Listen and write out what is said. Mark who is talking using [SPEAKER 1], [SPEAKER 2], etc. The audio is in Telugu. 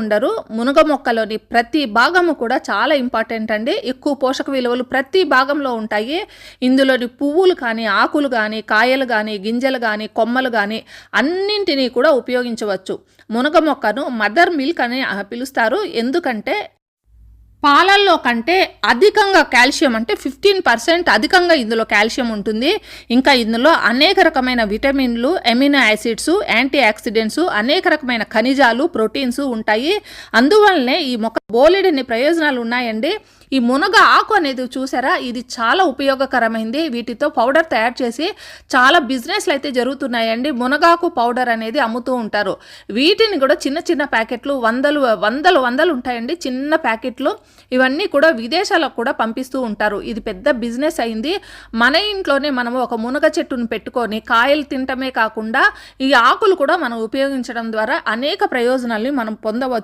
[SPEAKER 1] ఉండరు. మునగ మొక్కలోని ప్రతి భాగము కూడా చాలా ఇంపార్టెంట్ అండి. ఎక్కువ పోషక విలువలు ప్రతి భాగంలో ఉంటాయి. ఇందులోని పువ్వులు కానీ, ఆకులు కానీ, కాయలు కానీ, గింజలు కానీ, కొమ్మలు కానీ అన్నింటినీ కూడా ఉపయోగించవచ్చు. మునగ మొక్కను మదర్ మిల్క్ అని పిలుస్తారు. ఎందుకంటే పాలల్లో కంటే అధికంగా కాల్షియం, అంటే 15% అధికంగా ఇందులో కాల్షియం ఉంటుంది. ఇంకా ఇందులో అనేక రకమైన విటమిన్లు, ఎమినో యాసిడ్స్, యాంటీ ఆక్సిడెంట్స్, అనేక రకమైన ఖనిజాలు, ప్రోటీన్స్ ఉంటాయి. అందువల్లనే ఈ మొక్క బోలెడన్ని ప్రయోజనాలు ఉన్నాయండి. ఈ మునగ ఆకు అనేది చూసారా, ఇది చాలా ఉపయోగకరమైంది. వీటితో పౌడర్ తయారు చేసి చాలా బిజినెస్లు అయితే జరుగుతున్నాయండి. మునగాకు పౌడర్ అనేది అమ్ముతూ ఉంటారు. వీటిని కూడా చిన్న చిన్న ప్యాకెట్లు వందలు ఉంటాయండి, చిన్న ప్యాకెట్లు. ఇవన్నీ కూడా విదేశాలకు కూడా పంపిస్తూ ఉంటారు. ఇది పెద్ద బిజినెస్ అయింది. మన ఇంట్లోనే మనం ఒక మునగ చెట్టును పెట్టుకొని కాయలు తినటమే కాకుండా ఈ ఆకులు కూడా మనం ఉపయోగించడం ద్వారా అనేక ప్రయోజనాల్ని మనం పొందవచ్చు.